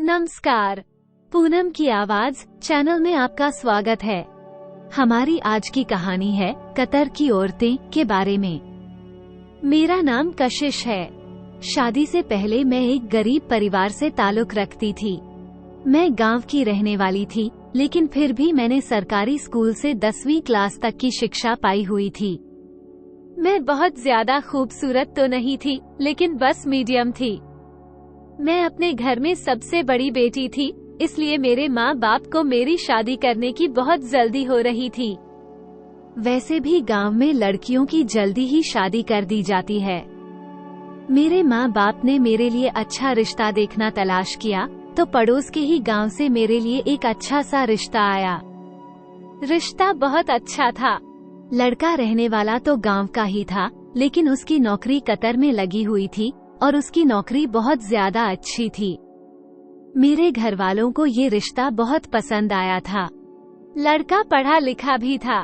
नमस्कार। पूनम की आवाज चैनल में आपका स्वागत है। हमारी आज की कहानी है कतर की औरतें के बारे में। मेरा नाम कशिश है। शादी से पहले मैं एक गरीब परिवार से ताल्लुक रखती थी। मैं गांव की रहने वाली थी, लेकिन फिर भी मैंने सरकारी स्कूल से 10वीं क्लास तक की शिक्षा पाई हुई थी। मैं बहुत ज्यादा खूबसूरत तो नहीं थी, लेकिन बस मीडियम थी। मैं अपने घर में सबसे बड़ी बेटी थी, इसलिए मेरे माँ बाप को मेरी शादी करने की बहुत जल्दी हो रही थी। वैसे भी गांव में लड़कियों की जल्दी ही शादी कर दी जाती है। मेरे माँ बाप ने मेरे लिए अच्छा रिश्ता देखना तलाश किया, तो पड़ोस के ही गांव से मेरे लिए एक अच्छा सा रिश्ता आया। रिश्ता बहुत अच्छा था। लड़का रहने वाला तो गांव का ही था, लेकिन उसकी नौकरी कतर में लगी हुई थी और उसकी नौकरी बहुत ज्यादा अच्छी थी। मेरे घर वालों को ये रिश्ता बहुत पसंद आया था। लड़का पढ़ा लिखा भी था,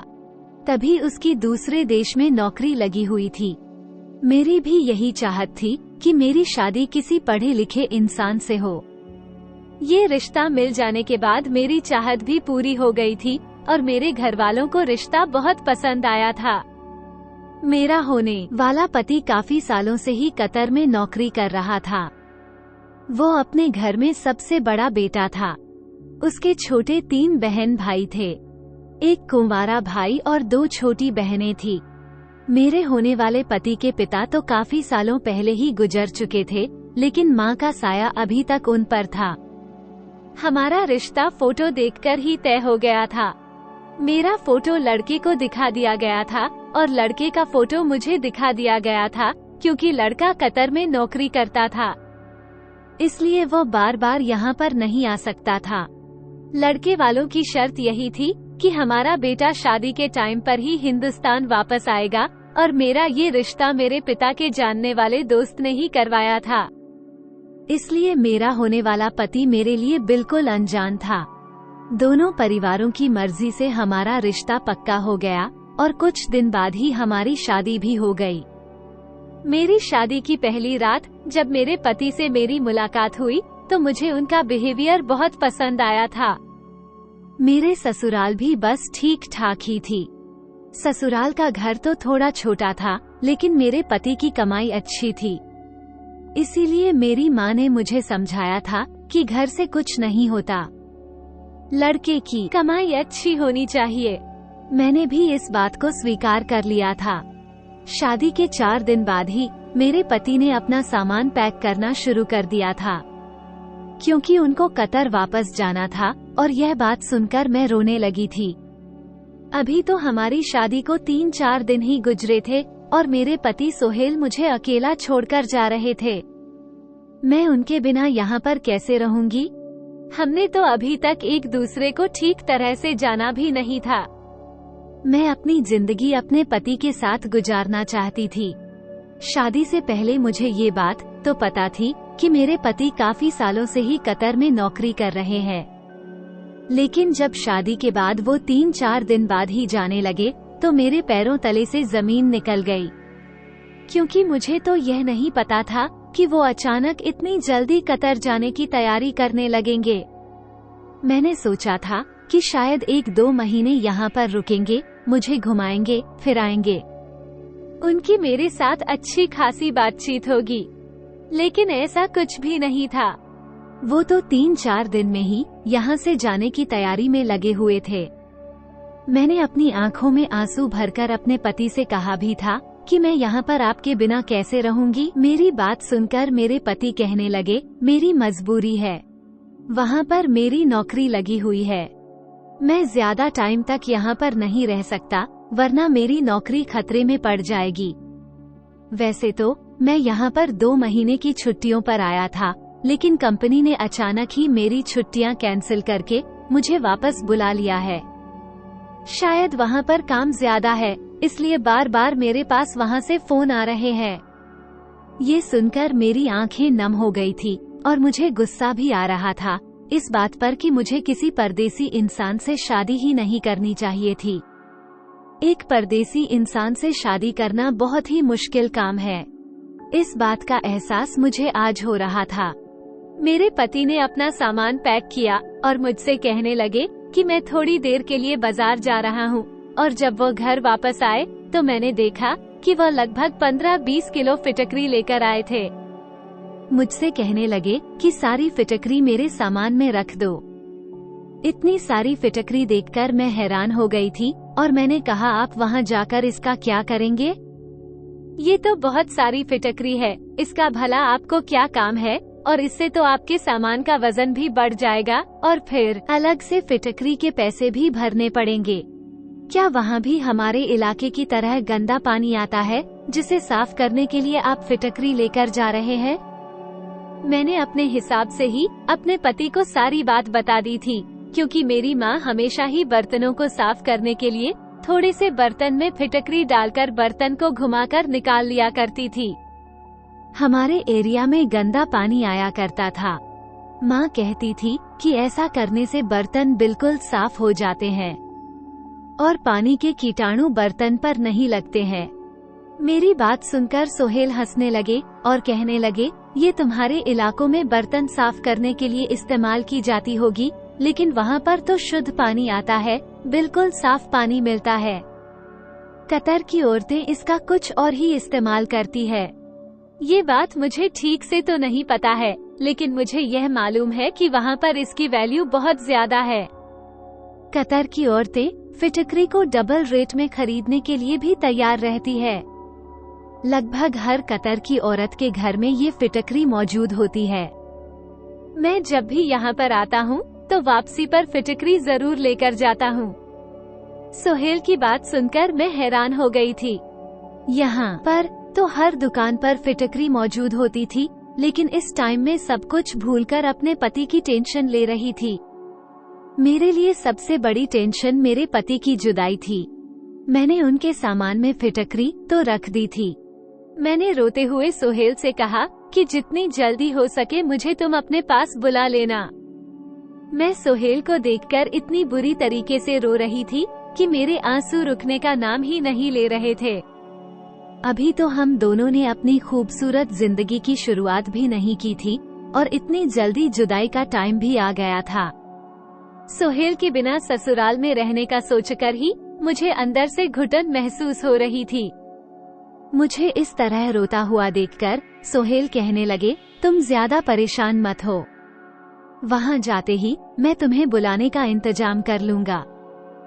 तभी उसकी दूसरे देश में नौकरी लगी हुई थी। मेरी भी यही चाहत थी कि मेरी शादी किसी पढ़े लिखे इंसान से हो। ये रिश्ता मिल जाने के बाद मेरी चाहत भी पूरी हो गई थी और मेरे घर वालों को रिश्ता बहुत पसंद आया था। मेरा होने वाला पति काफी सालों से ही कतर में नौकरी कर रहा था। वो अपने घर में सबसे बड़ा बेटा था। उसके छोटे 3 बहन भाई थे। एक कुंवारा भाई और 2 छोटी बहनें थी। मेरे होने वाले पति के पिता तो काफी सालों पहले ही गुजर चुके थे, लेकिन माँ का साया अभी तक उन पर था। हमारा रिश्ता फोटो देखकर ही तय हो गया था। मेरा फोटो लड़के को दिखा दिया गया था और लड़के का फोटो मुझे दिखा दिया गया था, क्योंकि लड़का कतर में नौकरी करता था, इसलिए वो बार बार यहाँ पर नहीं आ सकता था। लड़के वालों की शर्त यही थी कि हमारा बेटा शादी के टाइम पर ही हिंदुस्तान वापस आएगा, और मेरा ये रिश्ता मेरे पिता के जानने वाले दोस्त ने ही करवाया था। इसलिए मेरा होने वाला पति मेरे लिए बिल्कुल अनजान था। दोनों परिवारों की मर्जी से हमारा रिश्ता पक्का हो गया और कुछ दिन बाद ही हमारी शादी भी हो गई। मेरी शादी की पहली रात जब मेरे पति से मेरी मुलाकात हुई, तो मुझे उनका बिहेवियर बहुत पसंद आया था। मेरे ससुराल भी बस ठीक ठाक ही थी। ससुराल का घर तो थोड़ा छोटा था, लेकिन मेरे पति की कमाई अच्छी थी। इसीलिए मेरी माँ ने मुझे समझाया था कि घर से कुछ नहीं होता, लड़के की कमाई अच्छी होनी चाहिए। मैंने भी इस बात को स्वीकार कर लिया था। शादी के 4 दिन बाद ही मेरे पति ने अपना सामान पैक करना शुरू कर दिया था, क्योंकि उनको कतर वापस जाना था, और यह बात सुनकर मैं रोने लगी थी। अभी तो हमारी शादी को 3-4 दिन ही गुजरे थे और मेरे पति सोहेल मुझे अकेला छोड़कर जा रहे थे। मैं उनके बिना यहाँ पर कैसे रहूंगी? हमने तो अभी तक एक दूसरे को ठीक तरह से जाना भी नहीं था। मैं अपनी जिंदगी अपने पति के साथ गुजारना चाहती थी। शादी से पहले मुझे ये बात तो पता थी कि मेरे पति काफी सालों से ही कतर में नौकरी कर रहे हैं, लेकिन जब शादी के बाद वो 3-4 दिन बाद ही जाने लगे, तो मेरे पैरों तले से जमीन निकल गई, क्योंकि मुझे तो यह नहीं पता था कि वो अचानक इतनी जल्दी कतर जाने की तैयारी करने लगेंगे। मैंने सोचा था कि शायद 1-2 महीने यहाँ पर रुकेंगे, मुझे घुमाएंगे फिराएंगे, उनकी मेरे साथ अच्छी खासी बातचीत होगी, लेकिन ऐसा कुछ भी नहीं था। वो तो 3-4 दिन में ही यहाँ से जाने की तैयारी में लगे हुए थे। मैंने अपनी आंखों में आंसू भरकर अपने पति से कहा भी था कि मैं यहाँ पर आपके बिना कैसे रहूंगी। मेरी बात सुनकर मेरे पति कहने लगे, मेरी मजबूरी है, वहाँ पर मेरी नौकरी लगी हुई है, मैं ज्यादा टाइम तक यहाँ पर नहीं रह सकता, वरना मेरी नौकरी खतरे में पड़ जाएगी। वैसे तो मैं यहाँ पर 2 महीने की छुट्टियों पर आया था, लेकिन कंपनी ने अचानक ही मेरी छुट्टियाँ कैंसिल करके मुझे वापस बुला लिया है। शायद वहाँ पर काम ज्यादा है, इसलिए बार बार मेरे पास वहाँ से फोन आ रहे हैं। ये सुनकर मेरी आंखें नम हो गई थी और मुझे गुस्सा भी आ रहा था इस बात पर कि मुझे किसी परदेसी इंसान से शादी ही नहीं करनी चाहिए थी। एक परदेसी इंसान से शादी करना बहुत ही मुश्किल काम है। इस बात का एहसास मुझे आज हो रहा था। मेरे पति ने अपना सामान पैक किया और मुझसे कहने लगे कि मैं थोड़ी देर के लिए बाजार जा रहा हूँ, और जब वो घर वापस आए तो मैंने देखा कि वह लगभग 15-20 किलो फिटकरी लेकर आए थे। मुझसे कहने लगे कि सारी फिटकरी मेरे सामान में रख दो। इतनी सारी फिटकरी देखकर मैं हैरान हो गई थी और मैंने कहा, आप वहाँ जाकर इसका क्या करेंगे? ये तो बहुत सारी फिटकरी है, इसका भला आपको क्या काम है? और इससे तो आपके सामान का वजन भी बढ़ जाएगा और फिर अलग से फिटकरी के पैसे भी भरने पड़ेंगे। क्या वहाँ भी हमारे इलाके की तरह गंदा पानी आता है जिसे साफ करने के लिए आप फिटकरी लेकर जा रहे हैं? मैंने अपने हिसाब से ही अपने पति को सारी बात बता दी थी, क्योंकि मेरी माँ हमेशा ही बर्तनों को साफ करने के लिए थोड़े से बर्तन में फिटकरी डालकर बर्तन को घुमाकर निकाल लिया करती थी। हमारे एरिया में गंदा पानी आया करता था। माँ कहती थी कि ऐसा करने से बर्तन बिल्कुल साफ हो जाते हैं और पानी के कीटाणु बर्तन पर नहीं लगते हैं। मेरी बात सुनकर सोहेल हंसने लगे और कहने लगे, ये तुम्हारे इलाकों में बर्तन साफ करने के लिए इस्तेमाल की जाती होगी, लेकिन वहाँ पर तो शुद्ध पानी आता है, बिल्कुल साफ पानी मिलता है। कतर की औरतें इसका कुछ और ही इस्तेमाल करती है। ये बात मुझे ठीक से तो नहीं पता है, लेकिन मुझे यह मालूम है कि वहाँ पर इसकी वैल्यू बहुत ज्यादा है। कतर की औरतें फिटकरी को डबल रेट में खरीदने के लिए भी तैयार रहती है। लगभग हर कतर की औरत के घर में ये फिटकरी मौजूद होती है। मैं जब भी यहाँ पर आता हूँ तो वापसी पर फिटकरी जरूर लेकर जाता हूँ। सोहेल की बात सुनकर मैं हैरान हो गई थी। यहाँ पर तो हर दुकान पर फिटकरी मौजूद होती थी, लेकिन इस टाइम में सब कुछ भूलकर अपने पति की टेंशन ले रही थी। मेरे लिए सबसे बड़ी टेंशन मेरे पति की जुदाई थी। मैंने उनके सामान में फिटकरी तो रख दी थी। मैंने रोते हुए सोहेल से कहा कि जितनी जल्दी हो सके मुझे तुम अपने पास बुला लेना। मैं सोहेल को देखकर इतनी बुरी तरीके से रो रही थी कि मेरे आंसू रुकने का नाम ही नहीं ले रहे थे। अभी तो हम दोनों ने अपनी खूबसूरत जिंदगी की शुरुआत भी नहीं की थी और इतनी जल्दी जुदाई का टाइम भी आ गया था। सोहेल के बिना ससुराल में रहने का सोचकर ही मुझे अंदर से घुटन महसूस हो रही थी। मुझे इस तरह रोता हुआ देखकर सोहेल कहने लगे, तुम ज्यादा परेशान मत हो, वहाँ जाते ही मैं तुम्हें बुलाने का इंतजाम कर लूँगा।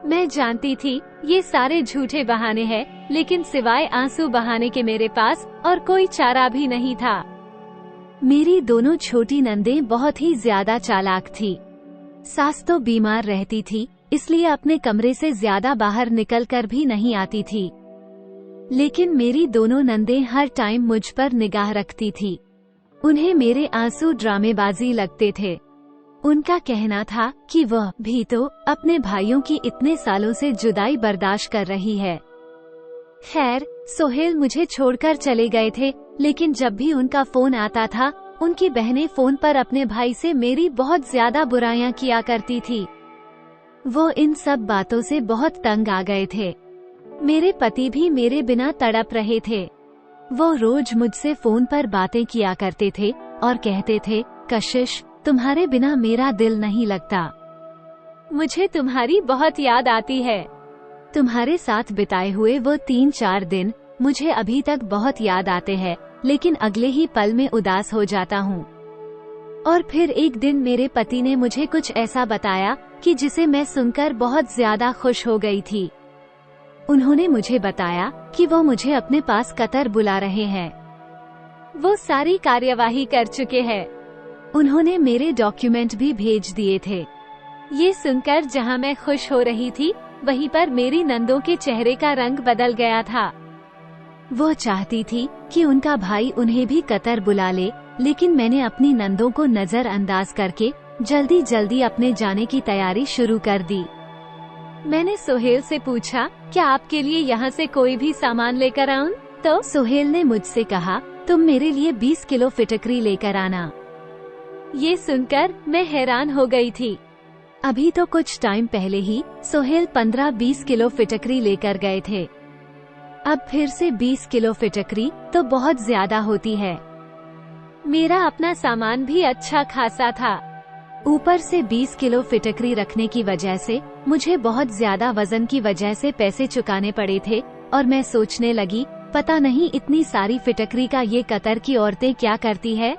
मैं जानती थी ये सारे झूठे बहाने हैं, लेकिन सिवाय आंसू बहाने के मेरे पास और कोई चारा भी नहीं था। मेरी दोनों छोटी नंदें बहुत ही ज्यादा चालाक थी। सास तो बीमार रहती थी, इसलिए अपने कमरे से ज्यादा बाहर निकलकर भी नहीं आती थी, लेकिन मेरी दोनों नंदें हर टाइम मुझ पर निगाह रखती थी। उन्हें मेरे आंसू ड्रामेबाजी लगते थे। उनका कहना था कि वह भी तो अपने भाइयों की इतने सालों से जुदाई बर्दाश्त कर रही है। खैर, सोहेल मुझे छोड़कर चले गए थे, लेकिन जब भी उनका फोन आता था, उनकी बहनें फोन पर अपने भाई से मेरी बहुत ज्यादा बुराइयां किया करती थी। वो इन सब बातों से बहुत तंग आ गए थे। मेरे पति भी मेरे बिना तड़प रहे थे। वो रोज मुझसे फोन पर बातें किया करते थे और कहते थे, कशिश, तुम्हारे बिना मेरा दिल नहीं लगता। मुझे तुम्हारी बहुत याद आती है। तुम्हारे साथ बिताए हुए वो 3-4 दिन मुझे अभी तक बहुत याद आते हैं, लेकिन अगले ही पल में उदास हो जाता हूँ। और फिर एक दिन मेरे पति ने मुझे कुछ ऐसा बताया कि जिसे मैं सुनकर बहुत ज्यादा खुश हो गई थी। उन्होंने मुझे बताया कि वो मुझे अपने पास कतर बुला रहे हैं। वो सारी कार्यवाही कर चुके हैं। उन्होंने मेरे डॉक्यूमेंट भी भेज दिए थे। ये सुनकर जहां मैं खुश हो रही थी, वहीं पर मेरी नंदों के चेहरे का रंग बदल गया था। वो चाहती थी कि उनका भाई उन्हें भी कतर बुला ले, लेकिन मैंने अपनी नंदों को नजरअंदाज करके जल्दी जल्दी अपने जाने की तैयारी शुरू कर दी। मैंने सोहेल से पूछा, क्या आपके लिए यहाँ से कोई भी सामान लेकर आऊं? तो सोहेल ने मुझसे कहा, तुम मेरे लिए 20 किलो फिटकरी लेकर आना। ये सुनकर मैं हैरान हो गई थी। अभी तो कुछ टाइम पहले ही सोहेल 15-20 किलो फिटकरी लेकर गए थे। अब फिर से 20 किलो फिटकरी तो बहुत ज्यादा होती है। मेरा अपना सामान भी अच्छा खासा था। ऊपर से 20 किलो फिटकरी रखने की वजह से मुझे बहुत ज्यादा वजन की वजह से पैसे चुकाने पड़े थे और मैं सोचने लगी, पता नहीं इतनी सारी फिटकरी का ये कतर की औरतें क्या करती है।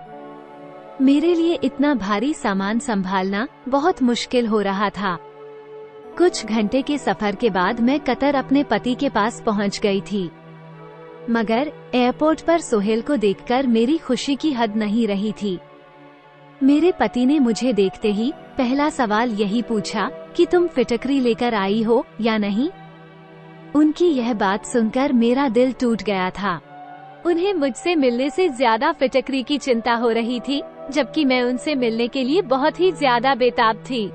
मेरे लिए इतना भारी सामान संभालना बहुत मुश्किल हो रहा था। कुछ घंटे के सफर के बाद मैं कतर अपने पति के पास पहुंच गई थी, मगर एयरपोर्ट पर सोहेल को देखकर मेरी खुशी की हद नहीं रही थी। मेरे पति ने मुझे देखते ही पहला सवाल यही पूछा कि तुम फिटकरी लेकर आई हो या नहीं। उनकी यह बात सुनकर मेरा दिल टूट गया था। उन्हें मुझसे मिलने से ज्यादा फिटकरी की चिंता हो रही थी, जबकि मैं उनसे मिलने के लिए बहुत ही ज्यादा बेताब थी।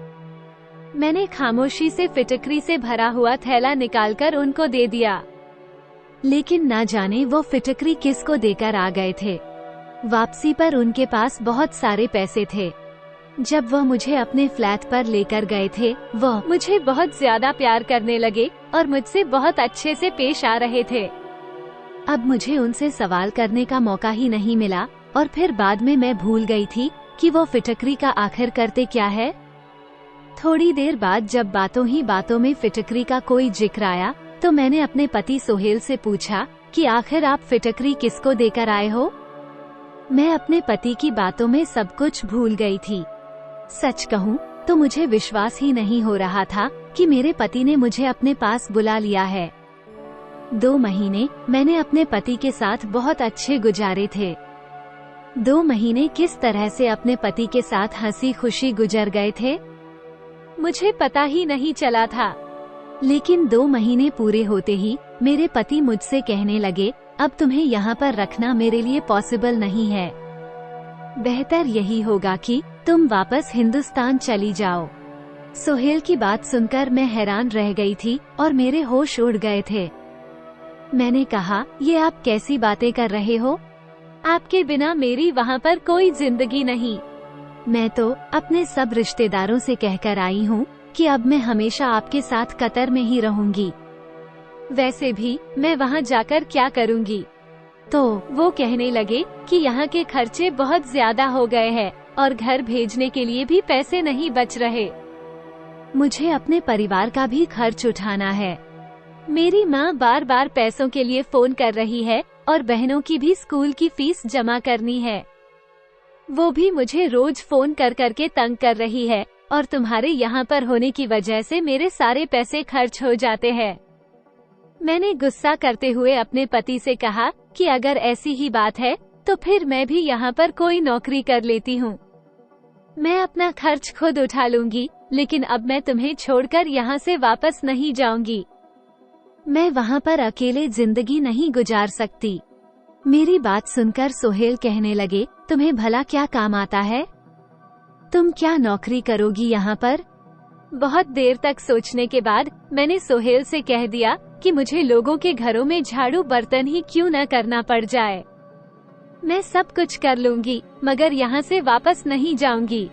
मैंने खामोशी से फिटकरी से भरा हुआ थैला निकालकर उनको दे दिया, लेकिन ना जाने वो फिटकरी किसको देकर आ गए थे। वापसी पर उनके पास बहुत सारे पैसे थे। जब वह मुझे अपने फ्लैट पर लेकर गए थे, वह मुझे बहुत ज्यादा प्यार करने लगे और मुझसे बहुत अच्छे से पेश आ रहे थे। अब मुझे उनसे सवाल करने का मौका ही नहीं मिला और फिर बाद में मैं भूल गई थी कि वो फिटकरी का आखिर करते क्या है। थोड़ी देर बाद जब बातों ही बातों में फिटकरी का कोई जिक्र आया तो मैंने अपने पति सोहेल से पूछा कि आखिर आप फिटकरी किसको देकर आए हो। मैं अपने पति की बातों में सब कुछ भूल गई थी। सच कहूँ तो मुझे विश्वास ही नहीं हो रहा था कि मेरे पति ने मुझे अपने पास बुला लिया है। 2 महीने मैंने अपने पति के साथ बहुत अच्छे गुजारे थे। 2 महीने किस तरह से अपने पति के साथ हंसी खुशी गुजर गए थे, मुझे पता ही नहीं चला था। लेकिन 2 महीने पूरे होते ही मेरे पति मुझसे कहने लगे, अब तुम्हें यहाँ पर रखना मेरे लिए पॉसिबल नहीं है। बेहतर यही होगा कि तुम वापस हिंदुस्तान चली जाओ। सोहेल की बात सुनकर मैं हैरान रह गई थी और मेरे होश उड़ गए थे। मैंने कहा, ये आप कैसी बातें कर रहे हो? आपके बिना मेरी वहाँ पर कोई जिंदगी नहीं। मैं तो अपने सब रिश्तेदारों से कहकर आई हूँ कि अब मैं हमेशा आपके साथ कतर में ही रहूंगी। वैसे भी मैं वहाँ जाकर क्या करूँगी? तो वो कहने लगे कि यहाँ के खर्चे बहुत ज्यादा हो गए हैं और घर भेजने के लिए भी पैसे नहीं बच रहे। मुझे अपने परिवार का भी खर्च उठाना है। मेरी माँ बार बार पैसों के लिए फोन कर रही है और बहनों की भी स्कूल की फीस जमा करनी है। वो भी मुझे रोज फोन कर करके तंग कर रही है और तुम्हारे यहाँ पर होने की वजह से मेरे सारे पैसे खर्च हो जाते हैं। मैंने गुस्सा करते हुए अपने पति से कहा कि अगर ऐसी ही बात है तो फिर मैं भी यहाँ पर कोई नौकरी कर लेती हूँ। मैं अपना खर्च खुद उठा लूंगी, लेकिन अब मैं तुम्हें छोड़कर यहाँ से वापस नहीं जाऊंगी। मैं वहाँ पर अकेले जिंदगी नहीं गुजार सकती। मेरी बात सुनकर सोहेल कहने लगे, तुम्हें भला क्या काम आता है? तुम क्या नौकरी करोगी यहाँ पर? बहुत देर तक सोचने के बाद मैंने सोहेल से कह दिया कि मुझे लोगों के घरों में झाड़ू बर्तन ही क्यों न करना पड़ जाए। मैं सब कुछ कर लूंगी, मगर यहाँ से वापस नहीं जाऊंगी।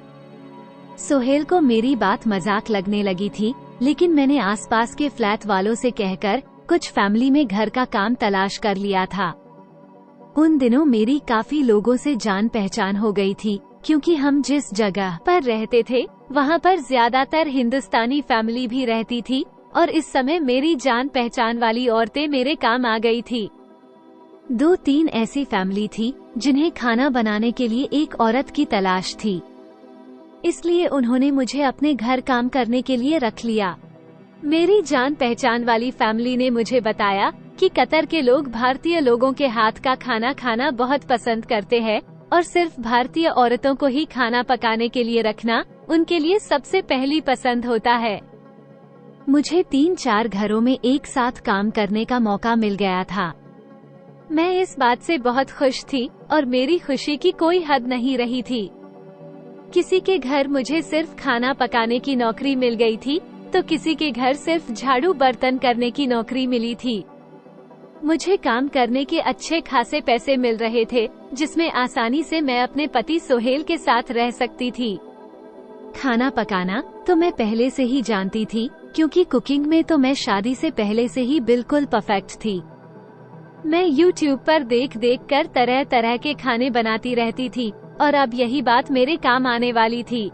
सोहेल को मेरी बात मजाक लगने लगी थी, लेकिन मैंने आसपास के फ्लैट वालों से कहकर कुछ फैमिली में घर का काम तलाश कर लिया था। उन दिनों मेरी काफी लोगों से जान पहचान हो गई थी, क्योंकि हम जिस जगह पर रहते थे वहाँ पर ज्यादातर हिंदुस्तानी फैमिली भी रहती थी और इस समय मेरी जान पहचान वाली औरतें मेरे काम आ गई थी। 2-3 ऐसी फैमिली थी जिन्हें खाना बनाने के लिए एक औरत की तलाश थी, इसलिए उन्होंने मुझे अपने घर काम करने के लिए रख लिया। मेरी जान पहचान वाली फैमिली ने मुझे बताया कि कतर के लोग भारतीय लोगों के हाथ का खाना खाना बहुत पसंद करते हैं और सिर्फ भारतीय औरतों को ही खाना पकाने के लिए रखना उनके लिए सबसे पहली पसंद होता है। मुझे 3-4 घरों में एक साथ काम करने का मौका मिल गया था। मैं इस बात से बहुत खुश थी और मेरी खुशी की कोई हद नहीं रही थी। किसी के घर मुझे सिर्फ खाना पकाने की नौकरी मिल गई थी, तो किसी के घर सिर्फ झाड़ू बर्तन करने की नौकरी मिली थी। मुझे काम करने के अच्छे खासे पैसे मिल रहे थे, जिसमें आसानी से मैं अपने पति सोहेल के साथ रह सकती थी। खाना पकाना तो मैं पहले से ही जानती थी, क्योंकि कुकिंग में तो मैं शादी से पहले से ही बिल्कुल परफेक्ट थी। मैं YouTube पर देख देख कर तरह तरह के खाने बनाती रहती थी और अब यही बात मेरे काम आने वाली थी।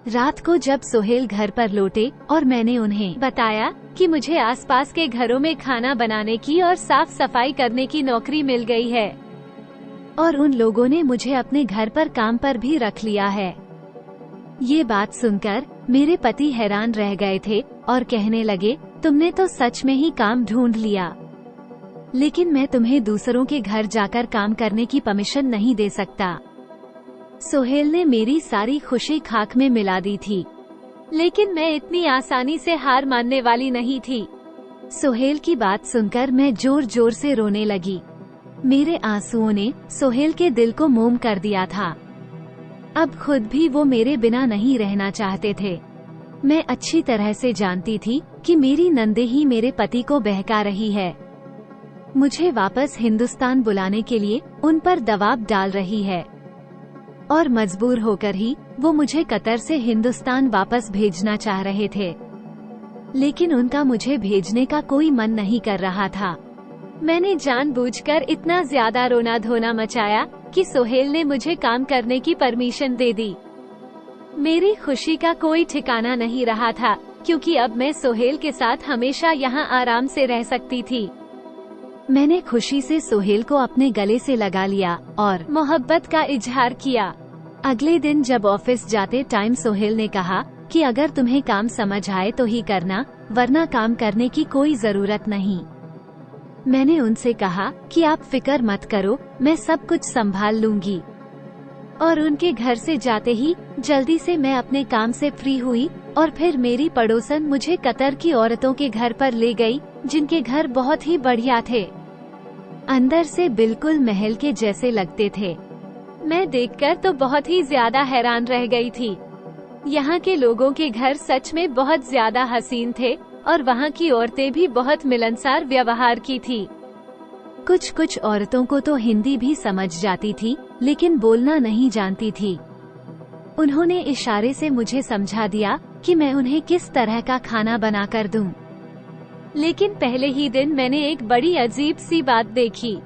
रात को जब सोहेल घर पर लौटे और मैंने उन्हें बताया कि मुझे आसपास के घरों में खाना बनाने की और साफ सफाई करने की नौकरी मिल गई है और उन लोगों ने मुझे अपने घर पर काम पर भी रख लिया है। ये बात सुनकर मेरे पति हैरान रह गए थे और कहने लगे, तुमने तो सच में ही काम ढूंढ लिया, लेकिन मैं तुम्हें दूसरों के घर जाकर काम करने की परमिशन नहीं दे सकता। सोहेल ने मेरी सारी खुशी खाक में मिला दी थी, लेकिन मैं इतनी आसानी से हार मानने वाली नहीं थी। सोहेल की बात सुनकर मैं जोर जोर से रोने लगी। मेरे आंसुओं ने सोहेल के दिल को मोम कर दिया था। अब खुद भी वो मेरे बिना नहीं रहना चाहते थे। मैं अच्छी तरह से जानती थी कि मेरी नंदे ही मेरे पति को बहका रही है, मुझे वापस हिंदुस्तान बुलाने के लिए उन पर दबाव डाल रही है और मजबूर होकर ही वो मुझे कतर से हिंदुस्तान वापस भेजना चाह रहे थे, लेकिन उनका मुझे भेजने का कोई मन नहीं कर रहा था। मैंने जानबूझकर इतना ज्यादा रोना धोना मचाया कि सोहेल ने मुझे काम करने की परमिशन दे दी। मेरी खुशी का कोई ठिकाना नहीं रहा था, क्योंकि अब मैं सोहेल के साथ हमेशा यहाँ आराम से रह सकती थी। मैंने खुशी से सोहेल को अपने गले से लगा लिया और मोहब्बत का इजहार किया। अगले दिन जब ऑफिस जाते टाइम सोहेल ने कहा कि अगर तुम्हें काम समझ आए तो ही करना, वरना काम करने की कोई जरूरत नहीं। मैंने उनसे कहा कि आप फिक्र मत करो, मैं सब कुछ संभाल लूंगी। और उनके घर से जाते ही जल्दी से मैं अपने काम से फ्री हुई और फिर मेरी पड़ोसन मुझे कतर की औरतों के घर पर ले गई, जिनके घर बहुत ही बढ़िया थे, अंदर से बिल्कुल महल के जैसे लगते थे। मैं देखकर तो बहुत ही ज्यादा हैरान रह गई थी। यहाँ के लोगों के घर सच में बहुत ज्यादा हसीन थे और वहाँ की औरतें भी बहुत मिलनसार व्यवहार की थी। कुछ औरतों को तो हिंदी भी समझ जाती थी, लेकिन बोलना नहीं जानती थी। उन्होंने इशारे से मुझे समझा दिया कि मैं उन्हें किस तरह का खाना बनाकर दूं। लेकिन पहले ही दिन मैंने एक बड़ी अजीब सी बात देखी।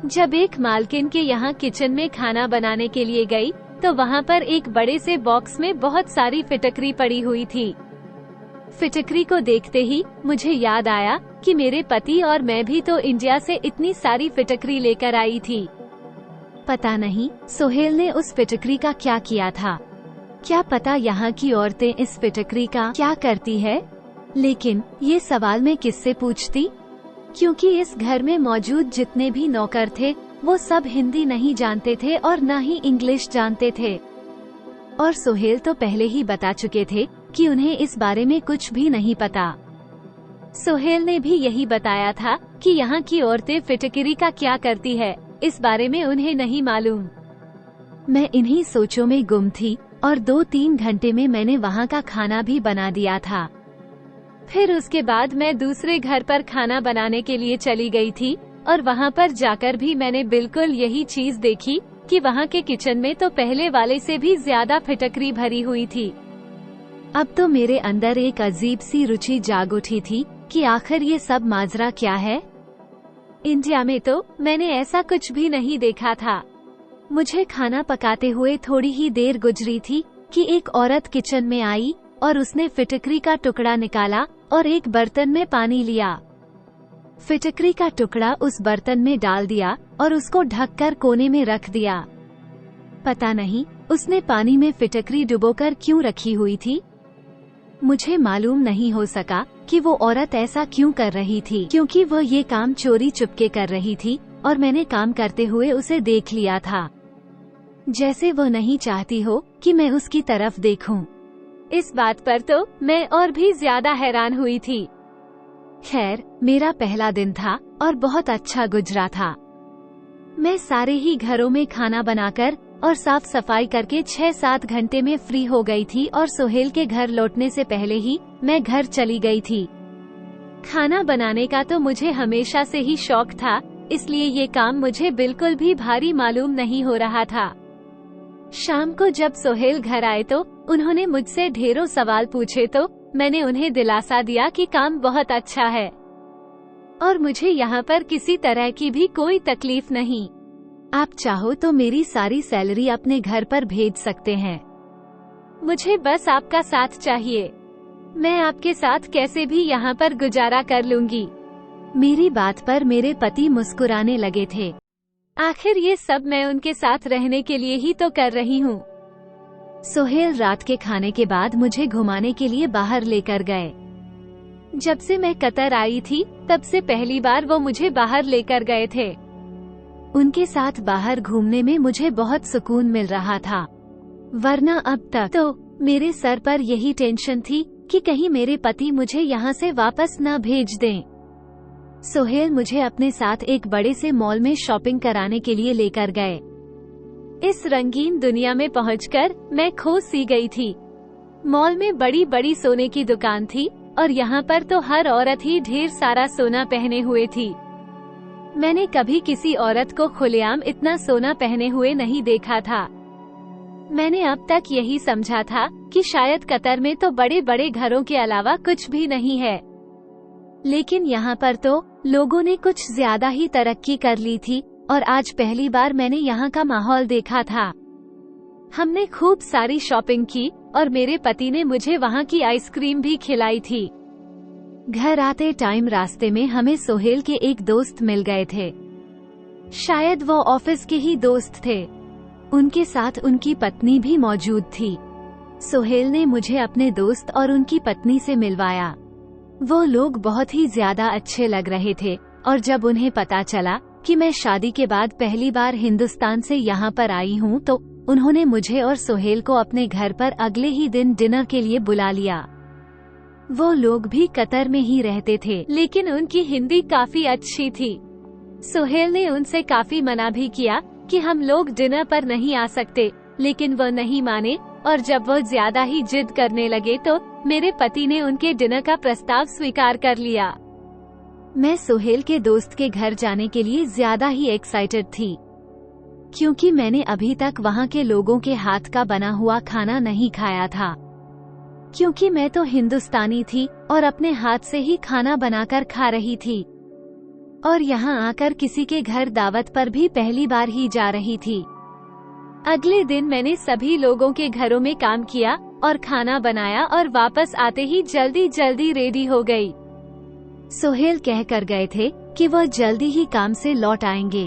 जब एक मालकिन के यहाँ किचन में खाना बनाने के लिए गई, तो वहाँ पर एक बड़े से बॉक्स में बहुत सारी फिटकरी पड़ी हुई थी। फिटकरी को देखते ही मुझे याद आया कि मेरे पति और मैं भी तो इंडिया से इतनी सारी फिटकरी लेकर आई थी। पता नहीं सोहेल ने उस फिटकरी का क्या किया था। क्या पता यहाँ की औरतें इस फिटकरी का क्या करती है। लेकिन ये सवाल मैं किससे पूछती, क्योंकि इस घर में मौजूद जितने भी नौकर थे वो सब हिंदी नहीं जानते थे और न ही इंग्लिश जानते थे। और सोहेल तो पहले ही बता चुके थे कि उन्हें इस बारे में कुछ भी नहीं पता। सोहेल ने भी यही बताया था कि यहाँ की औरतें फिटकरी का क्या करती है, इस बारे में उन्हें नहीं मालूम। मैं इन्हीं सोचों में गुम थी और 2-3 घंटे में मैंने वहाँ का खाना भी बना दिया था। फिर उसके बाद मैं दूसरे घर पर खाना बनाने के लिए चली गई थी और वहाँ पर जाकर भी मैंने बिल्कुल यही चीज देखी कि वहाँ के किचन में तो पहले वाले से भी ज्यादा फिटकरी भरी हुई थी। अब तो मेरे अंदर एक अजीब सी रुचि जाग उठी थी कि आखिर ये सब माजरा क्या है। इंडिया में तो मैंने ऐसा कुछ भी नहीं देखा था। मुझे खाना पकाते हुए थोड़ी ही देर गुजरी थी कि एक औरत किचन में आई और उसने फिटकरी का टुकड़ा निकाला और एक बर्तन में पानी लिया। फिटकरी का टुकड़ा उस बर्तन में डाल दिया और उसको ढककर कोने में रख दिया। पता नहीं उसने पानी में फिटकरी डुबोकर क्यों रखी हुई थी। मुझे मालूम नहीं हो सका कि वो औरत ऐसा क्यों कर रही थी, क्योंकि वो ये काम चोरी चुपके कर रही थी और मैंने काम करते हुए उसे देख लिया था, जैसे वो नहीं चाहती हो कि मैं उसकी तरफ देखूं। इस बात पर तो मैं और भी ज्यादा हैरान हुई थी। खैर, मेरा पहला दिन था और बहुत अच्छा गुजरा था। मैं सारे ही घरों में खाना बनाकर और साफ सफाई करके 6-7 घंटे में फ्री हो गई थी और सोहेल के घर लौटने से पहले ही मैं घर चली गई थी। खाना बनाने का तो मुझे हमेशा से ही शौक था, इसलिए ये काम मुझे बिल्कुल भी भारी मालूम नहीं हो रहा था। शाम को जब सोहेल घर आए तो उन्होंने मुझसे ढेरों सवाल पूछे, तो मैंने उन्हें दिलासा दिया कि काम बहुत अच्छा है। और मुझे यहाँ पर किसी तरह की भी कोई तकलीफ नहीं। आप चाहो तो मेरी सारी सैलरी अपने घर पर भेज सकते हैं। मुझे बस आपका साथ चाहिए। मैं आपके साथ कैसे भी यहाँ पर गुजारा कर लूंगी। मेरी बात पर मेरे पति मुस्कुराने लगे थे। आखिर ये सब मैं उनके साथ रहने के लिए ही तो कर रही हूँ। सोहेल रात के खाने के बाद मुझे घुमाने के लिए बाहर लेकर गए। जब से मैं कतर आई थी तब से पहली बार वो मुझे बाहर लेकर गए थे। उनके साथ बाहर घूमने में मुझे बहुत सुकून मिल रहा था, वरना अब तक तो मेरे सर पर यही टेंशन थी कि कहीं मेरे पति मुझे यहाँ से वापस न भेज दें। सोहेल मुझे अपने साथ एक बड़े से मॉल में शॉपिंग कराने के लिए लेकर गए। इस रंगीन दुनिया में पहुंचकर मैं खो सी गई थी। मॉल में बड़ी बड़ी सोने की दुकान थी और यहाँ पर तो हर औरत ही ढेर सारा सोना पहने हुए थी। मैंने कभी किसी औरत को खुलेआम इतना सोना पहने हुए नहीं देखा था। मैंने अब तक यही समझा था कि शायद कतर में तो बड़े बड़े घरों के अलावा कुछ भी नहीं है, लेकिन यहाँ पर तो लोगों ने कुछ ज्यादा ही तरक्की कर ली थी और आज पहली बार मैंने यहाँ का माहौल देखा था। हमने खूब सारी शॉपिंग की और मेरे पति ने मुझे वहाँ की आइसक्रीम भी खिलाई थी। घर आते टाइम रास्ते में हमें सोहेल के एक दोस्त मिल गए थे। शायद वो ऑफिस के ही दोस्त थे। उनके साथ उनकी पत्नी भी मौजूद थी। सोहेल ने मुझे अपने दोस्त और उनकी पत्नी से मिलवाया। वो लोग बहुत ही ज्यादा अच्छे लग रहे थे और जब उन्हें पता चला कि मैं शादी के बाद पहली बार हिंदुस्तान से यहाँ पर आई हूँ तो उन्होंने मुझे और सोहेल को अपने घर पर अगले ही दिन डिनर के लिए बुला लिया। वो लोग भी कतर में ही रहते थे, लेकिन उनकी हिंदी काफी अच्छी थी। सोहेल ने उनसे काफी मना भी किया कि हम लोग डिनर पर नहीं आ सकते, लेकिन वो नहीं माने और जब वो ज्यादा ही जिद करने लगे तो मेरे पति ने उनके डिनर का प्रस्ताव स्वीकार कर लिया। मैं सोहेल के दोस्त के घर जाने के लिए ज्यादा ही एक्साइटेड थी, क्योंकि मैंने अभी तक वहाँ के लोगों के हाथ का बना हुआ खाना नहीं खाया था, क्योंकि मैं तो हिंदुस्तानी थी और अपने हाथ से ही खाना बनाकर खा रही थी और यहाँ आकर किसी के घर दावत पर भी पहली बार ही जा रही थी। अगले दिन मैंने सभी लोगों के घरों में काम किया और खाना बनाया और वापस आते ही जल्दी जल्दी रेडी हो गई। सोहेल कह कर गए थे कि वो जल्दी ही काम से लौट आएंगे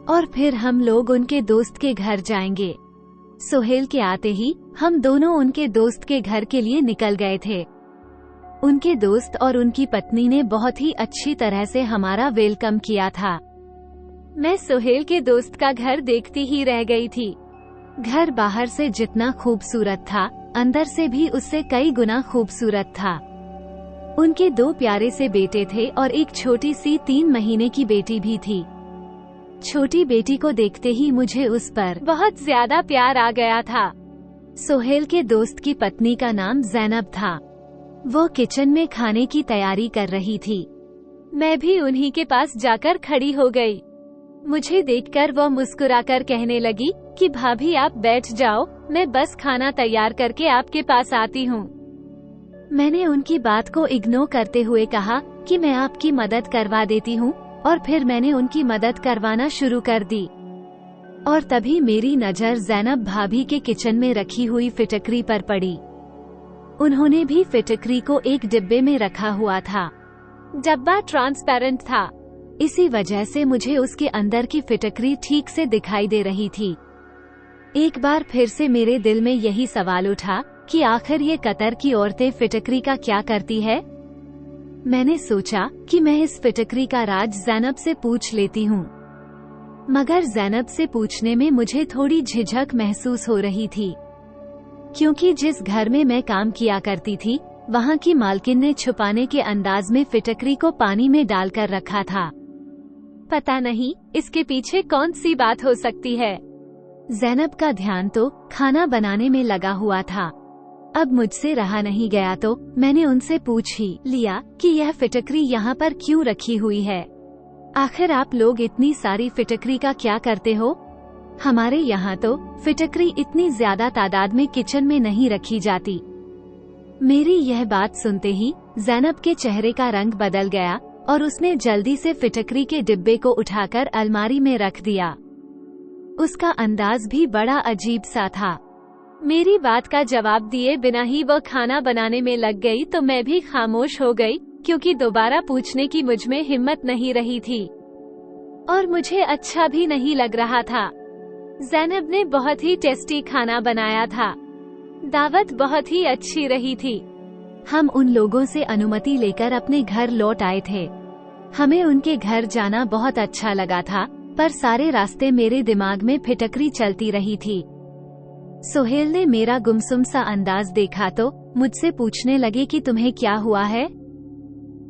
और फिर हम लोग उनके दोस्त के घर जाएंगे। सोहेल के आते ही हम दोनों उनके दोस्त के घर के लिए निकल गए थे। उनके दोस्त और उनकी पत्नी ने बहुत ही अच्छी तरह से हमारा वेलकम किया था। मैं सोहेल के दोस्त का घर देखती ही रह गई थी। घर बाहर से जितना खूबसूरत था, अंदर से भी उससे कई गुना खूबसूरत था। उनके 2 प्यारे से बेटे थे और एक छोटी सी 3 महीने की बेटी भी थी। छोटी बेटी को देखते ही मुझे उस पर बहुत ज्यादा प्यार आ गया था। सोहेल के दोस्त की पत्नी का नाम ज़ैनब था। वो किचन में खाने की तैयारी कर रही थी। मैं भी उन्हीं के पास जाकर खड़ी हो गई। मुझे देखकर वो मुस्कुराकर कहने लगी कि भाभी आप बैठ जाओ, मैं बस खाना तैयार करके आपके पास आती हूँ। मैंने उनकी बात को इग्नोर करते हुए कहा कि मैं आपकी मदद करवा देती हूँ और फिर मैंने उनकी मदद करवाना शुरू कर दी। और तभी मेरी नजर ज़ैनब भाभी के किचन में रखी हुई फिटकरी पर पड़ी। उन्होंने भी फिटकरी को एक डिब्बे में रखा हुआ था। डब्बा ट्रांसपेरेंट था, इसी वजह से मुझे उसके अंदर की फिटकरी ठीक से दिखाई दे रही थी। एक बार फिर से मेरे दिल में यही सवाल उठा कि आखिर ये कतर की औरतें फिटकरी का क्या करती है। मैंने सोचा कि मैं इस फिटकरी का राज ज़ैनब से पूछ लेती हूँ, मगर ज़ैनब से पूछने में मुझे थोड़ी झिझक महसूस हो रही थी, क्योंकि जिस घर में मैं काम किया करती थी वहाँ की मालकिन ने छुपाने के अंदाज में फिटकरी को पानी में डालकर रखा था। पता नहीं इसके पीछे कौन सी बात हो सकती है। ज़ैनब का ध्यान तो खाना बनाने में लगा हुआ था। अब मुझसे रहा नहीं गया तो मैंने उनसे पूछ ही लिया कि यह फिटकरी यहाँ पर क्यों रखी हुई है। आखिर आप लोग इतनी सारी फिटकरी का क्या करते हो? हमारे यहाँ तो फिटकरी इतनी ज्यादा तादाद में किचन में नहीं रखी जाती। मेरी यह बात सुनते ही ज़ैनब के चेहरे का रंग बदल गया और उसने जल्दी से फिटकरी के डिब्बे को उठाकर अलमारी में रख दिया। उसका अंदाज भी बड़ा अजीब सा था। मेरी बात का जवाब दिए बिना ही वो खाना बनाने में लग गई तो मैं भी खामोश हो गई, क्योंकि दोबारा पूछने की मुझमें हिम्मत नहीं रही थी और मुझे अच्छा भी नहीं लग रहा था। ज़ैनब ने बहुत ही टेस्टी खाना बनाया था। दावत बहुत ही अच्छी रही थी। हम उन लोगों से अनुमति लेकर अपने घर लौट आए थे। हमें उनके घर जाना बहुत अच्छा लगा था, पर सारे रास्ते मेरे दिमाग में फिटकरी चलती रही थी। सोहेल ने मेरा गुमसुम सा अंदाज देखा तो मुझसे पूछने लगे कि तुम्हें क्या हुआ है।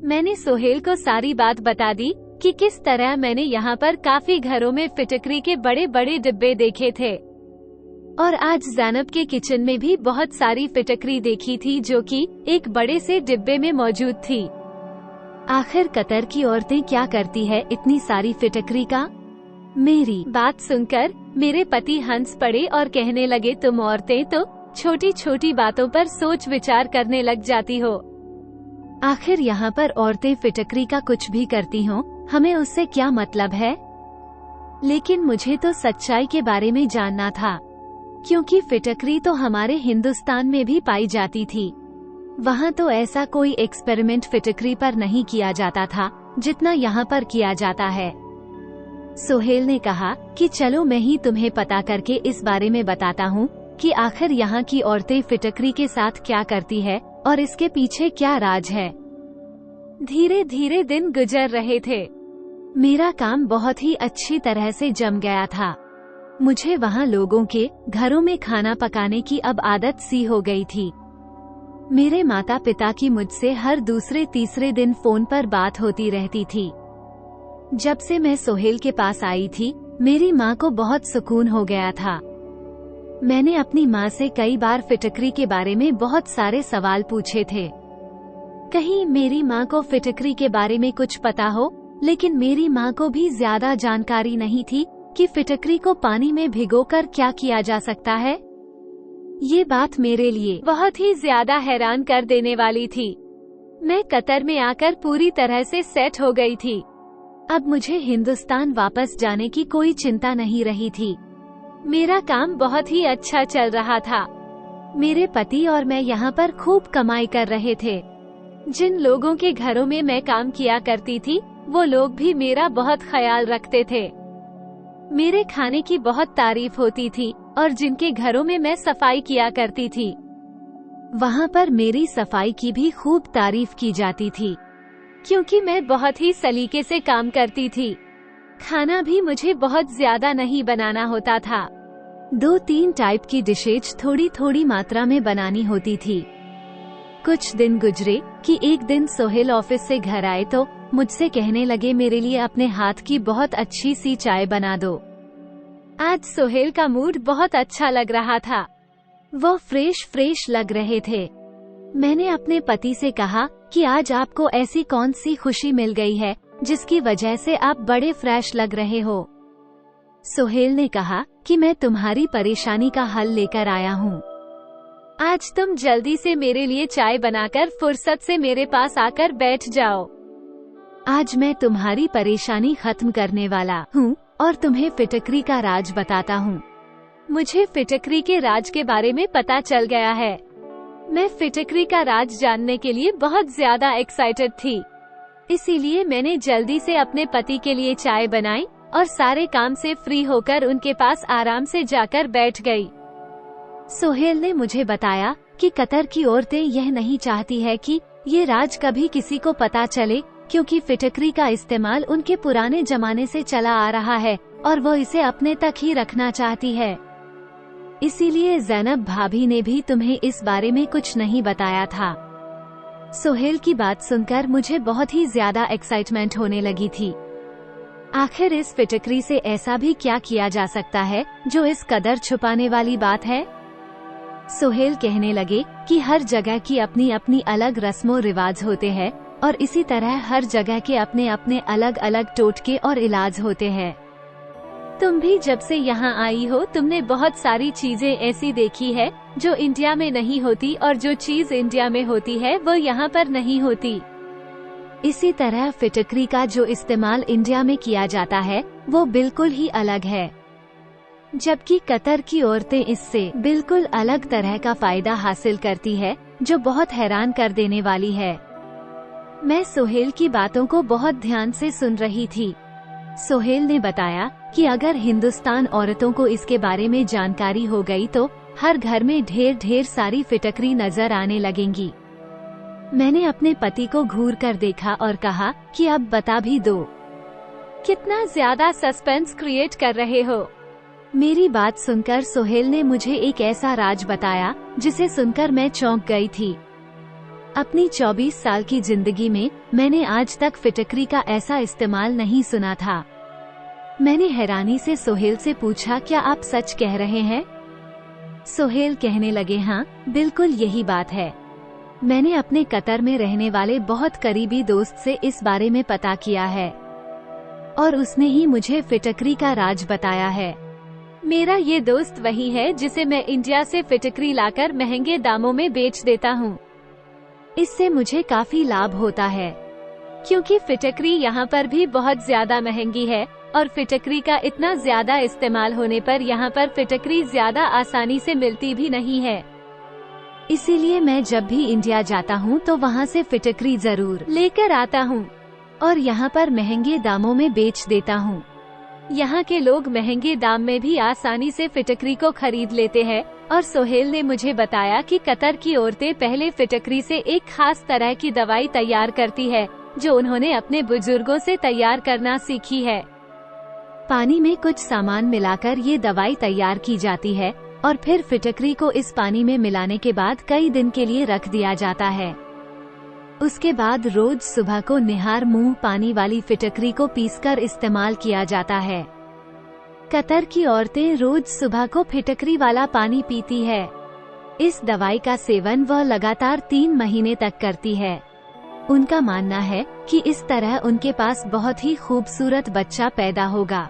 मैंने सोहेल को सारी बात बता दी कि किस तरह मैंने यहाँ पर काफी घरों में फिटकरी के बड़े बड़े डिब्बे देखे थे और आज ज़ैनब के किचन में भी बहुत सारी फिटकरी देखी थी जो कि एक बड़े से डिब्बे में मौजूद थी। आखिर कतर की औरतें क्या करती है इतनी सारी फिटकरी का? मेरी बात सुनकर मेरे पति हंस पड़े और कहने लगे, तुम औरतें तो छोटी छोटी बातों पर सोच विचार करने लग जाती हो। आखिर यहाँ पर औरतें फिटकरी का कुछ भी करती हों, हमें उससे क्या मतलब है? लेकिन मुझे तो सच्चाई के बारे में जानना था, क्योंकि फिटकरी तो हमारे हिंदुस्तान में भी पाई जाती थी। वहाँ तो ऐसा कोई एक्सपेरिमेंट फिटकरी पर नहीं किया जाता था जितना यहाँ पर किया जाता है। सोहेल ने कहा कि चलो मैं ही तुम्हें पता करके इस बारे में बताता हूँ कि आखिर यहाँ की औरतें फिटकरी के साथ क्या करती है और इसके पीछे क्या राज है। धीरे धीरे दिन गुजर रहे थे। मेरा काम बहुत ही अच्छी तरह से जम गया था। मुझे वहाँ लोगों के घरों में खाना पकाने की अब आदत सी हो गई थी। मेरे माता पिता की मुझसे हर दूसरे तीसरे दिन फोन पर बात होती रहती थी। जब से मैं सोहेल के पास आई थी, मेरी माँ को बहुत सुकून हो गया था। मैंने अपनी माँ से कई बार फिटकरी के बारे में बहुत सारे सवाल पूछे थे। कहीं मेरी माँ को फिटकरी के बारे में कुछ पता हो, लेकिन मेरी माँ को भी ज्यादा जानकारी नहीं थी कि फिटकरी को पानी में भिगोकर क्या किया जा सकता है। ये बात मेरे लिए बहुत ही ज्यादा हैरान कर देने वाली थी। मैं कतर में आकर पूरी तरह से सेट हो गई थी। अब मुझे हिंदुस्तान वापस जाने की कोई चिंता नहीं रही थी। मेरा काम बहुत ही अच्छा चल रहा था। मेरे पति और मैं यहाँ पर खूब कमाई कर रहे थे। जिन लोगों के घरों में मैं काम किया करती थी, वो लोग भी मेरा बहुत ख्याल रखते थे। मेरे खाने की बहुत तारीफ होती थी और जिनके घरों में मैं सफाई किया करती थी, वहाँ पर मेरी सफाई की भी खूब तारीफ की जाती थी, क्योंकि मैं बहुत ही सलीके से काम करती थी। खाना भी मुझे बहुत ज्यादा नहीं बनाना होता था। 2-3 टाइप की डिशेज थोड़ी थोड़ी मात्रा में बनानी होती थी। कुछ दिन गुजरे कि एक दिन सोहेल ऑफिस से घर आए तो मुझसे कहने लगे, मेरे लिए अपने हाथ की बहुत अच्छी सी चाय बना दो। आज सोहेल का मूड बहुत अच्छा लग रहा था। वो फ्रेश लग रहे थे। मैंने अपने पति से कहा कि आज आपको ऐसी कौन सी खुशी मिल गई है जिसकी वजह से आप बड़े फ्रेश लग रहे हो। सोहेल ने कहा कि मैं तुम्हारी परेशानी का हल लेकर आया हूँ। आज तुम जल्दी से मेरे लिए चाय बनाकर फुर्सत से मेरे पास आकर बैठ जाओ। आज मैं तुम्हारी परेशानी खत्म करने वाला हूँ और तुम्हें फिटकरी का राज बताता हूँ। मुझे फिटकरी के राज के बारे में पता चल गया है। मैं फिटकरी का राज जानने के लिए बहुत ज्यादा एक्साइटेड थी। इसीलिए मैंने जल्दी से अपने पति के लिए चाय बनाई और सारे काम से फ्री होकर उनके पास आराम से जाकर बैठ गई। सोहेल ने मुझे बताया कि कतर की औरतें यह नहीं चाहती है कि ये राज कभी किसी को पता चले, क्योंकि फिटकरी का इस्तेमाल उनके पुराने जमाने से चला आ रहा है और वो इसे अपने तक ही रखना चाहती है। इसीलिए ज़ैनब भाभी ने भी तुम्हें इस बारे में कुछ नहीं बताया था। सोहेल की बात सुनकर मुझे बहुत ही ज्यादा एक्साइटमेंट होने लगी थी। आखिर इस फिटकरी से ऐसा भी क्या किया जा सकता है जो इस कदर छुपाने वाली बात है। सोहेल कहने लगे कि हर जगह की अपनी अपनी अलग रस्मों रिवाज होते हैं और इसी तरह हर जगह के अपने अपने अलग अलग टोटके और इलाज होते हैं। तुम भी जब से यहाँ आई हो तुमने बहुत सारी चीजें ऐसी देखी है जो इंडिया में नहीं होती, और जो चीज इंडिया में होती है वो यहाँ पर नहीं होती। इसी तरह फिटकरी का जो इस्तेमाल इंडिया में किया जाता है वो बिल्कुल ही अलग है, जबकि कतर की औरतें इससे बिल्कुल अलग तरह का फायदा हासिल करती है, जो बहुत हैरान कर देने वाली है। मैं सोहेल की बातों को बहुत ध्यान से सुन रही थी। सोहेल ने बताया कि अगर हिंदुस्तान औरतों को इसके बारे में जानकारी हो गई तो हर घर में ढेर सारी फिटकरी नजर आने लगेंगी। मैंने अपने पति को घूर कर देखा और कहा कि अब बता भी दो, कितना ज्यादा सस्पेंस क्रिएट कर रहे हो। मेरी बात सुनकर सोहेल ने मुझे एक ऐसा राज बताया जिसे सुनकर मैं चौंक गई थी। अपनी 24 साल की जिंदगी में मैंने आज तक फिटकरी का ऐसा इस्तेमाल नहीं सुना था। मैंने हैरानी से सोहेल से पूछा, क्या आप सच कह रहे हैं? सोहेल कहने लगे, हाँ बिल्कुल यही बात है। मैंने अपने कतर में रहने वाले बहुत करीबी दोस्त से इस बारे में पता किया है और उसने ही मुझे फिटकरी का राज बताया है। मेरा ये दोस्त वही है जिसे मैं इंडिया से फिटकरी लाकर महंगे दामों में बेच देता हूँ। इससे मुझे काफी लाभ होता है, क्योंकि फिटकरी यहाँ पर भी बहुत ज्यादा महंगी है और फिटकरी का इतना ज्यादा इस्तेमाल होने पर यहाँ पर फिटकरी ज्यादा आसानी से मिलती भी नहीं है। इसीलिए मैं जब भी इंडिया जाता हूँ तो वहाँ से फिटकरी जरूर लेकर आता हूँ और यहाँ पर महंगे दामों में बेच देता हूँ। यहाँ के लोग महंगे दाम में भी आसानी से फिटकरी को खरीद लेते हैं और सोहेल ने मुझे बताया कि कतर की औरतें पहले फिटकरी से एक खास तरह की दवाई तैयार करती है, जो उन्होंने अपने बुजुर्गों से तैयार करना सीखी है। पानी में कुछ सामान मिलाकर ये दवाई तैयार की जाती है और फिर फिटकरी को इस पानी में मिलाने के बाद कई दिन के लिए रख दिया जाता है। उसके बाद रोज सुबह को निहार मुंह पानी वाली फिटकरी को पीसकर इस्तेमाल किया जाता है। कतर की औरतें रोज सुबह को फिटकरी वाला पानी पीती है। इस दवाई का सेवन वह लगातार 3 महीने तक करती है। उनका मानना है कि इस तरह उनके पास बहुत ही खूबसूरत बच्चा पैदा होगा।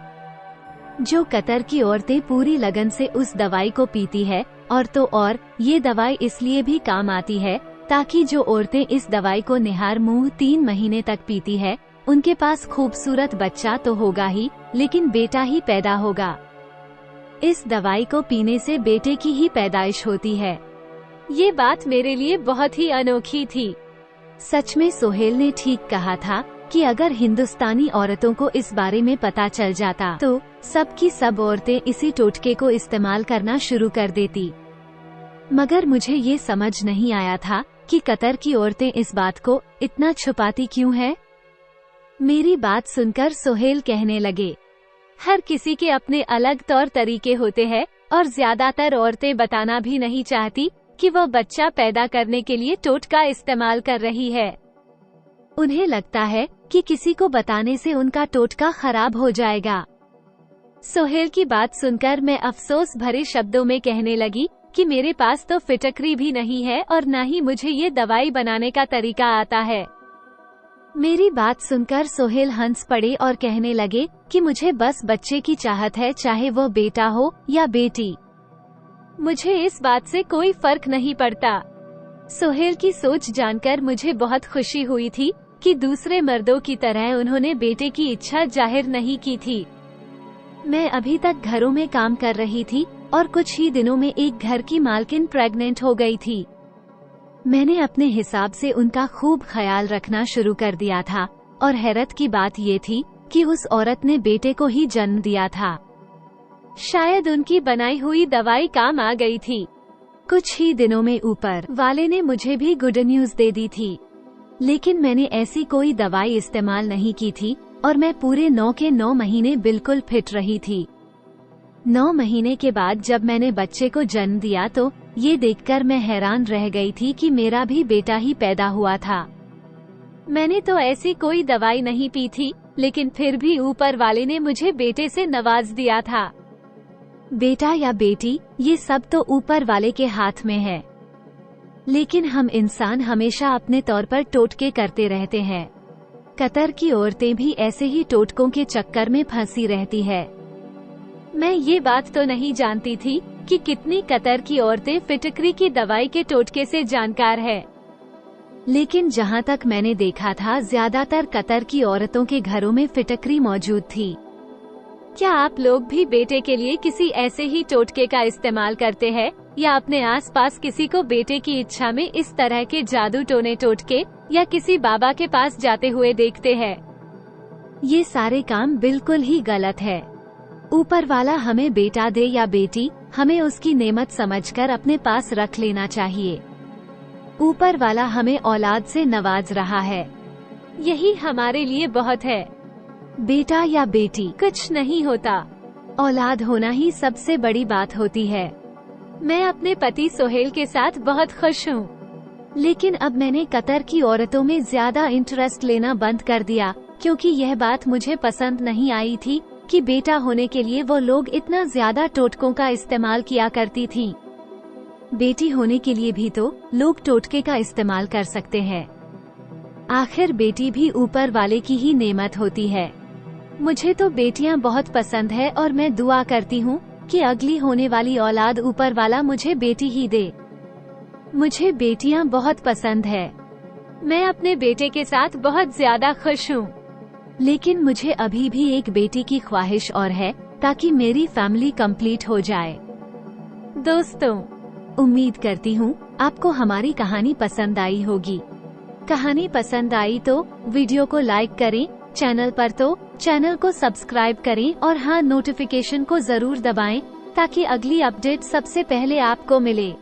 जो कतर की औरतें पूरी लगन से उस दवाई को पीती है और तो और ये दवाई इसलिए भी काम आती है ताकि जो औरतें इस दवाई को निहार मुंह 3 महीने तक पीती है, उनके पास खूबसूरत बच्चा तो होगा ही, लेकिन बेटा ही पैदा होगा। इस दवाई को पीने से बेटे की ही पैदाइश होती है। ये बात मेरे लिए बहुत ही अनोखी थी। सच में सोहेल ने ठीक कहा था कि अगर हिंदुस्तानी औरतों को इस बारे में पता चल जाता तो सब की सब औरतें इसी टोटके को इस्तेमाल करना शुरू कर देती। मगर मुझे ये समझ नहीं आया था कि कतर की औरतें इस बात को इतना छुपाती क्यों है। मेरी बात सुनकर सोहेल कहने लगे, हर किसी के अपने अलग तौर तरीके होते हैं और ज्यादातर औरतें बताना भी नहीं चाहती कि वह बच्चा पैदा करने के लिए टोटका इस्तेमाल कर रही है। उन्हें लगता है कि किसी को बताने से उनका टोटका खराब हो जाएगा। सोहेल की बात सुनकर मैं अफसोस भरे शब्दों में कहने लगी कि मेरे पास तो फिटकरी भी नहीं है और न ही मुझे ये दवाई बनाने का तरीका आता है। मेरी बात सुनकर सोहेल हंस पड़े और कहने लगे कि मुझे बस बच्चे की चाहत है, चाहे वो बेटा हो या बेटी। मुझे इस बात से कोई फर्क नहीं पड़ता। सोहेल की सोच जानकर मुझे बहुत खुशी हुई थी कि दूसरे मर्दों की तरह उन्होंने बेटे की इच्छा जाहिर नहीं की थी। मैं अभी तक घरों में काम कर रही थी और कुछ ही दिनों में एक घर की मालकिन प्रेग्नेंट हो गई थी। मैंने अपने हिसाब से उनका खूब ख्याल रखना शुरू कर दिया था और हैरत की बात ये थी कि उस औरत ने बेटे को ही जन्म दिया था। शायद उनकी बनाई हुई दवाई काम आ गई थी। कुछ ही दिनों में ऊपर वाले ने मुझे भी गुड न्यूज दे दी थी, लेकिन मैंने ऐसी कोई दवाई इस्तेमाल नहीं की थी और मैं पूरे 9 के 9 महीने बिल्कुल फिट रही थी। 9 महीने के बाद जब मैंने बच्चे को जन्म दिया तो ये देखकर मैं हैरान रह गई थी कि मेरा भी बेटा ही पैदा हुआ था। मैंने तो ऐसी कोई दवाई नहीं पी थी, लेकिन फिर भी ऊपर वाले ने मुझे बेटे से नवाज दिया था। बेटा या बेटी, ये सब तो ऊपर वाले के हाथ में है, लेकिन हम इंसान हमेशा अपने तौर पर टोटके करते रहते हैं। कतर की औरतें भी ऐसे ही टोटकों के चक्कर में फंसी रहती है। मैं ये बात तो नहीं जानती थी कि कितनी कतर की औरतें फिटकरी की दवाई के टोटके से जानकार है। लेकिन जहाँ तक मैंने देखा था, ज्यादातर कतर की औरतों के घरों में फिटकरी मौजूद थी। क्या आप लोग भी बेटे के लिए किसी ऐसे ही टोटके का इस्तेमाल करते हैं, या अपने आसपास किसी को बेटे की इच्छा में इस तरह के जादू टोने टोटके या किसी बाबा के पास जाते हुए देखते हैं? ये सारे काम बिल्कुल ही गलत है। ऊपर वाला हमें बेटा दे या बेटी, हमें उसकी नेमत समझकर अपने पास रख लेना चाहिए। ऊपर वाला हमें औलाद से नवाज रहा है, यही हमारे लिए बहुत है। बेटा या बेटी कुछ नहीं होता, औलाद होना ही सबसे बड़ी बात होती है। मैं अपने पति सोहेल के साथ बहुत खुश हूँ, लेकिन अब मैंने कतर की औरतों में ज्यादा इंटरेस्ट लेना बंद कर दिया, क्योंकि यह बात मुझे पसंद नहीं आई थी कि बेटा होने के लिए वो लोग इतना ज्यादा टोटकों का इस्तेमाल किया करती थीं। बेटी होने के लिए भी तो लोग टोटके का इस्तेमाल कर सकते हैं। आखिर बेटी भी ऊपर वाले की ही नेमत होती है। मुझे तो बेटियां बहुत पसंद है और मैं दुआ करती हूँ कि अगली होने वाली औलाद ऊपर वाला मुझे बेटी ही दे। मुझे बेटियां बहुत पसंद है। मैं अपने बेटे के साथ बहुत ज्यादा खुश हूँ, लेकिन मुझे अभी भी एक बेटी की ख्वाहिश और है, ताकि मेरी फैमिली कंप्लीट हो जाए। दोस्तों, उम्मीद करती हूँ आपको हमारी कहानी पसंद आई होगी। कहानी पसंद आई तो वीडियो को लाइक करें, चैनल पर तो चैनल को सब्सक्राइब करें और हाँ, नोटिफिकेशन को जरूर दबाएं ताकि अगली अपडेट सबसे पहले आपको मिले।